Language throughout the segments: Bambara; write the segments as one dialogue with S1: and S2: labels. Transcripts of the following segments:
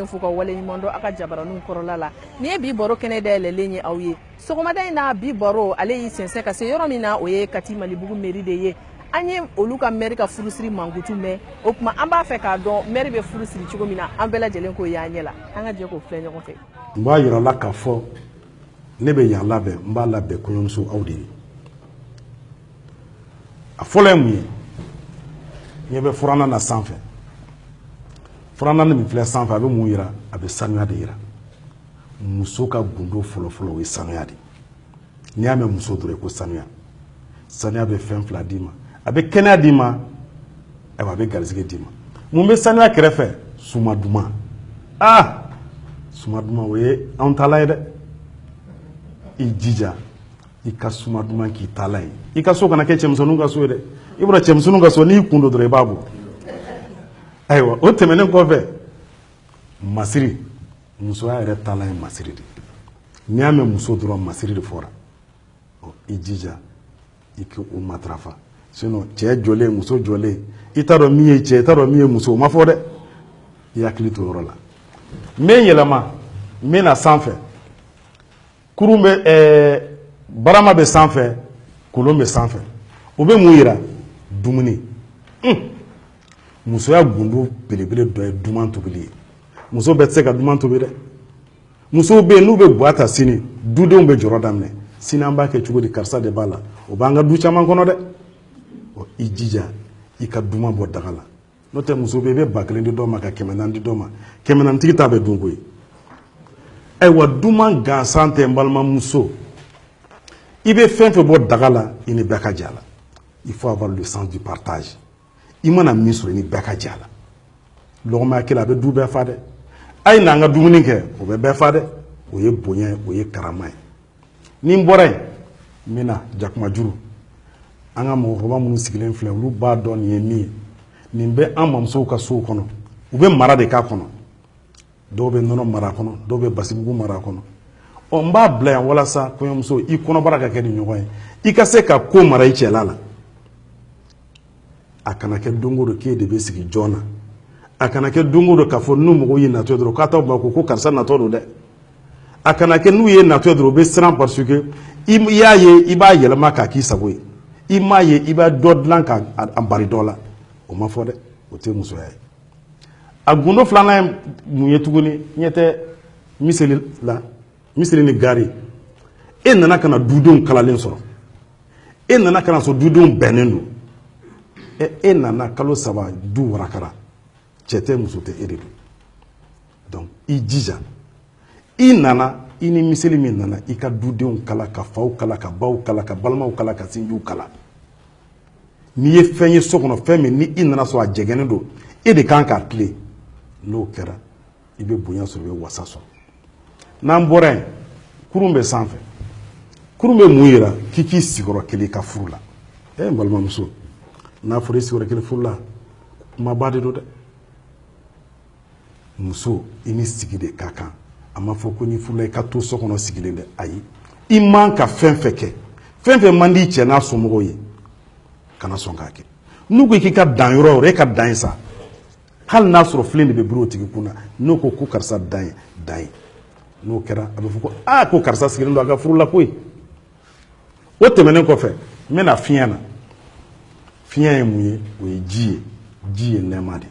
S1: Fuka wale ɲuman aka jabaranu kɔrɔla la ni ye bi baro kɛnɛ da yɛlɛlen ye aw ye sɔgɔmada in na bi baro ale y'i sɛnsɛn ka se yɔrɔ min na o ye Kati Malibugu mairie de ye an ye olu ka maire ka furusiri mankutu mɛn o kuma an b'a fɛ k'a dɔn maire bɛ furusiri cogo min na an bɛɛ lajɛlen ko y'an ɲɛ la an ka jɛ k'o filɛ ɲɔgɔn fɛ
S2: n b'a yira la k'a fɔ ne bɛ yan labɛn n b'a labɛn kɔɲɔmuso aw de ye a fɔlɔ ye mun ye ɲɛ bɛ furanna na sanfɛ furanna min filɛ sanfɛ a bɛ mun yira a bɛ sanuya de yira muso ka gundo fɔlɔfɔlɔ o ye sanuya de n'i y'a mɛn muso dɔrɔn ko sanuya sanuya bɛ fɛn fila d'i ma a bɛ kɛnɛya d'i ma ayiwa a bɛ garisɛgɛ d'i ma mun bɛ sanuya kɛrɛfɛ suma duman suma duman o ye anw taala ye dɛ i jija i ka suma duman k'i taala ye i ka so kana kɛ cɛmisɛnninw ka so ye dɛ i bɔra cɛmisɛnninw ka so n'i kun don dɔrɔn i b'a bɔ ayiwa o tɛmɛnen kɔfɛ masiri musoya yɛrɛ taala ye masiri de n'i y'a mɛn muso dɔrɔn masiri de fɔra i jija i k'o matarafa sinon cɛ jɔlen muso jɔlen i t'a dɔn min ye cɛ i t'a dɔn min ye muso o ma fɔ dɛ i hakili to yɔrɔ la n bɛ yɛlɛma n bɛ na sanfɛ kurun bɛ barama bɛ sanfɛ kolon bɛ sanfɛ o bɛ mun yira dumuni musoya gundo belebele dɔ ye duman tobili ye muso bɛɛ tɛ se ka duman tobi dɛ musow bɛ yen n'u bɛ buwa ta sini dudenw bɛ jɔrɔ daminɛ sini an b'a kɛ cogo di karisa de b'a la o b'an ka du caman kɔnɔ dɛ i jija i ka duman bɔ daga la n'o tɛ muso bɛ yen i bɛ 1000 di dɔw ma ka 400 di dɔw ma 400 tigi ta bɛ dun koyi ayiwa duman gansan tɛ n balimamuso i bɛ fɛn fɛn bɔ daga la i ni bɛɛ ka jɛ a la il faut avoir le sens du partage i mana min sɔrɔ i ni bɛɛ ka jɛ a la lɔgɔmaya kelen a bɛ du bɛɛ fa dɛ a ye n'an ka dumuni kɛ o bɛ bɛɛ fa dɛ o ye bonya ye o ye karama ye ni n bɔra yen n bɛ na jakumajuru an ka mɔgɔkɔrɔba minnu sigilen filɛ olu b'a dɔn nin ye min ye nin bɛ an mamusow ka sow kɔnɔ u bɛ mara de k'a kɔnɔ dɔw bɛ nɔnɔ mara a kɔnɔ dɔw bɛ basibugu mara a kɔnɔ n b'a bila yan walasa kɔɲɔmuso i kɔnɔbara ka kɛ ni ɲɔgɔn ye i ka se ka ko mara i cɛla la a kana kɛ don o don k'e de bɛ sigi jɔn na a kana kɛ don o don k'a fɔ n'u mɔgɔw ye natɔ dɔrɔn k'a t'aw ma ko karisa natɔ don dɛ a kana kɛ n'u ye natɔ dɔrɔn u bɛ siran parce que i y'a ye i b'a yɛlɛma k'a k'i sago ye i m'a ye i b'a dɔ dilan k'a bari dɔ la o ma fɔ dɛ o tɛ musoya ye a gundo filanan ye mun ye tuguni ɲɛ tɛ miseli la miseli ni gari e nana ka na dudenw kalalen sɔrɔ e nana ka na sɔrɔ dudenw bɛnnen don e nana kalo 3 du warakara cɛ tɛ muso tɛ e de don donc i jija i nana i ni miseli min nana i ka dudenw kala ka faw kala ka baw kala ka balimaw kala ka sinjiw kala n'i ye fɛn ye so kɔnɔ fɛn min ni i nana sɔrɔ a jɛgɛnnen don e de kan k'a tilen n'o kɛra i bɛ bonya sɔrɔ i bɛ wasa sɔrɔ n'an bɔra yen kurun bɛ sanfɛ kurun bɛ mun yira k'i k'i sigiyɔrɔ kelen i ka furu la n balimamuso n'a fɔra i sigiyɔrɔ kelen furu la kumaba de don dɛ muso i ni sigi de ka kan a ma fɔ ko ni furula i ka to so kɔnɔ sigilen dɛ ayi i man ka fɛn fɛn kɛ fɛn fɛn man di cɛ n'a somɔgɔw ye kana sɔn k'a kɛ n'u ko k'i ka dan yɔrɔ o yɔrɔ e ka dan ye sa hali n'a sɔrɔ filen de bɛ biri o tigi kun na n'o ko karisa dan ye dan ye n'o kɛra a bɛ fɔ ko ko karisa sigilen don a ka furu la koyi o tɛmɛnen kɔfɛ n bɛna fiɲɛ na fiɲɛ ye mun ye o ye ji ye nɛɛma de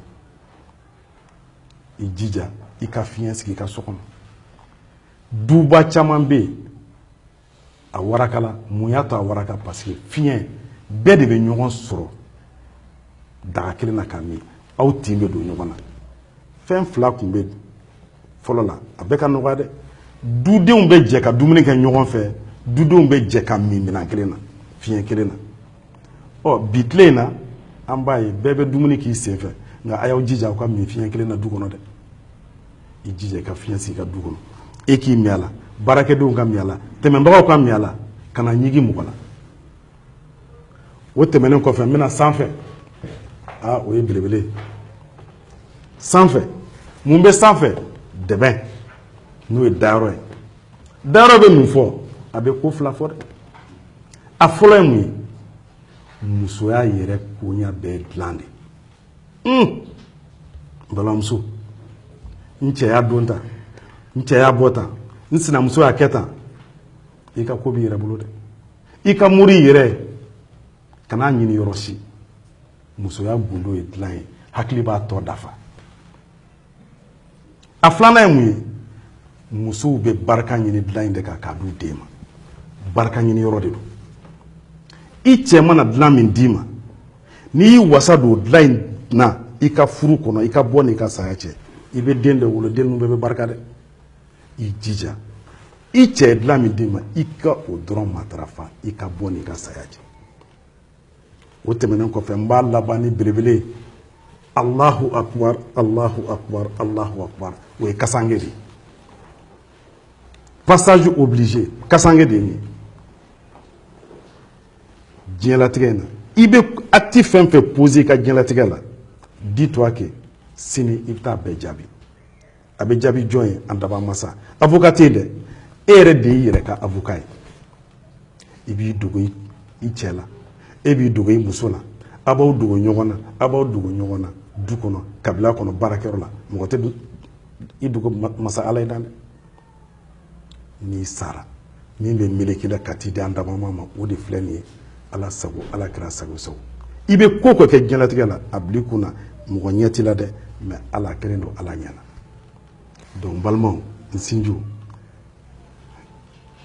S2: i jija i ka fiɲɛ sigi i ka so kɔnɔ duba caman bɛ yen a warakala mun y'a to a waraka parce que fiɲɛ bɛɛ de bɛ ɲɔgɔn sɔrɔ daga kelen na ka min aw tin bɛ don ɲɔgɔn na fɛn fila tun bɛ fɔlɔ la a bɛɛ ka nɔgɔya dɛ dudenw bɛ jɛ ka dumuni kɛ ɲɔgɔn fɛ dudenw bɛ jɛ ka min minɛn kelen na fiɲɛ kelen na bi tile in na an b'a ye bɛɛ bɛ dumuni k'i sen fɛ nka a y'aw jija aw ka min fiɲɛ kelen na du kɔnɔ dɛ i jija i ka fiɲɛ sigi i ka du kɔnɔ e k'i min a la baarakɛdenw ka min a la tɛmɛbagaw ka min a la ka na ɲigi mɔgɔ la o tɛmɛnen kɔfɛ n bɛna sanfɛ o ye belebele sanfɛ mun bɛ sanfɛ dɛbɛn n'o ye dayɔrɔ ye dayɔrɔ bɛ mun fɔ a bɛ ko fila fɔ dɛ a fɔlɔ ye mun ye musoya yɛrɛ koɲa bɛɛ dilan de balimamuso n cɛya don tan n cɛya bɔ tan n sinamuso y'a kɛ tan i ka ko b'i yɛrɛ bolo dɛ i ka muri yɛrɛ kan'a ɲini yɔrɔ si musoya gundo ye dilan ye hakili b'a tɔ dafa a filanan ye mun ye musow bɛ barika ɲini dilan in de kan k'a d'u den ma barika ɲini yɔrɔ de don i cɛ mana dilan min d'i ma n'i y'i wasa don dilan in na i ka furu kɔnɔ i ka bɔ n'i ka saya cɛ i bɛ den de wolo den ninnu bɛɛ bɛ barika dɛ i jija i cɛ ye dilan min d'i ma i ka o dɔrɔn matarafa i ka bɔ n'i ka saya cɛ o tɛmɛnen kɔfɛ n b'a laban ni belebele ye Allahu akbar Allahu akbar Allahu akbar o ye kasange de ye passage obligé kasange de ye nin ye diɲɛlatigɛ in na i bɛ acte fɛn o fɛn poser i ka diɲɛlatigɛ la dis-toi que sini i bɛ taa bɛɛ jaabi a bɛ jaabi jɔn ye an daba masa avocat tɛ yen dɛ e yɛrɛ de y'i yɛrɛ ka avocat ye i b'i dogo i cɛ la e b'i dogo i muso la a b'aw dogo ɲɔgɔn na a b'aw dogo ɲɔgɔn na du kɔnɔ kabila kɔnɔ baarakɛyɔrɔ la mɔgɔ tɛ i dogo masa ala ye dan dɛ n'i sara min bɛ meleke la ka t'i di an daba ma o de filɛ nin ye ala sago ala kɛra sago sago i bɛ ko kɛ diɲɛlatigɛ la a bil'i kun na mɔgɔ ɲɛ t'i la dɛ mais ala kɛlen don ala ɲɛna donc n balimaw n sinjiw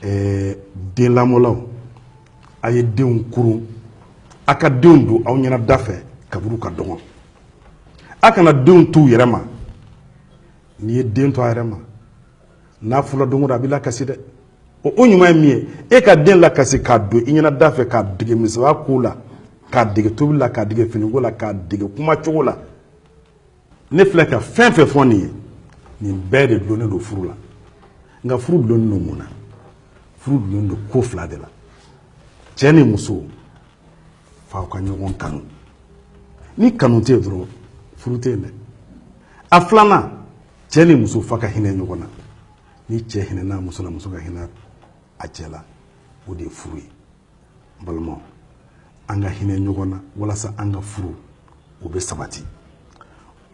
S2: den lamɔlaw a ye denw kurun a ka denw don aw ɲɛna da fɛ kaburu ka dɔgɔ a kana denw t'u yɛrɛ ma n'i ye den to a yɛrɛ ma n'a fɔra don o don a b'i lakasi dɛ o ɲuman ye min ye e ka den lakasi k'a don i ɲɛna da fɛ k'a dege misɛnya ko la k'a dege tobili la k'a dege finiko la k'a dege kumacogo la ne filɛ ka fɛn fɛn fɔ nin ye nin bɛɛ de donnen don furu la nka furu donnen don mun na furu donnen don ko fila de la cɛ ni muso f'aw ka ɲɔgɔn kanu ni kanu tɛ yen dɔrɔn furu tɛ yen dɛ a filanan cɛ ni muso f'a ka hinɛ ɲɔgɔn na ni cɛ hinɛna muso la muso ka hinɛ a cɛ la o de ye furu ye n balimaw an ka hinɛ ɲɔgɔn na walasa an ka furu o bɛ sabati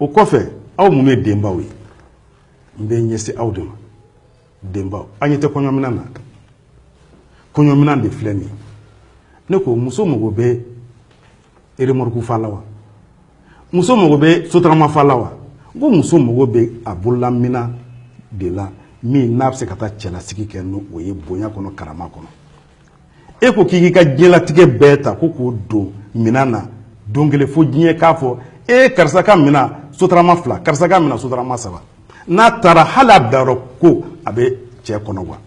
S2: o kɔfɛ aw minnu ye denbaw ye n bɛ ɲɛsin aw de ma denbaw an ɲɛ tɛ kɔɲɔminan na kɔɲɔminan de filɛ nin ye ne ko muso mago bɛ remorque fa la wa muso mago bɛ sotarama fa la wa n ko muso mago bɛ a bololamina de la min n'a bɛ se ka taa cɛlasigi kɛ n'o ye bonya kɔnɔ karama kɔnɔ e ko k'i ka diɲɛlatigɛ bɛɛ ta ko k'o don minan na don kelen fo diɲɛ k'a fɔ karisa ka minan sotarama 2 karisa ka minan sotarama 3 n'a taara hali a bilayɔrɔ ko a bɛ cɛ kɔnɔ wa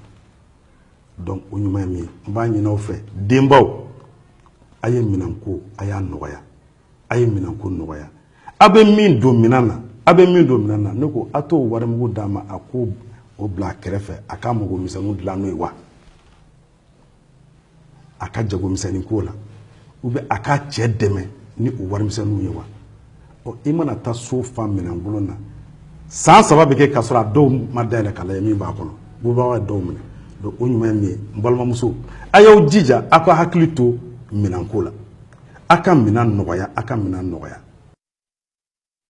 S2: donc o ɲuman ye min ye n b'a ɲini aw fɛ denbaw a ye minanko a y'a nɔgɔya a ye minanko nɔgɔya a bɛ min don minan na a bɛ min don minan na ne ko a t'o warimugu d'a ma a ko o bila a kɛrɛfɛ a ka mago misɛnninw dilan n'o ye wa a ka jago misɛnnin ko la ou bien a ka cɛ dɛmɛ ni o warimisɛnninw ye wa i mana taa so fa minɛnkolon na san 3 bɛ kɛ k'a sɔrɔ a dɔw ma dayɛlɛ k'a lajɛ min b'a kɔnɔ bubagaw ye dɔw minɛ donc o ɲuman ye min ye n balimamuso a y'aw jija a ka hakili to minanko la a ka minan nɔgɔya a ka minan nɔgɔya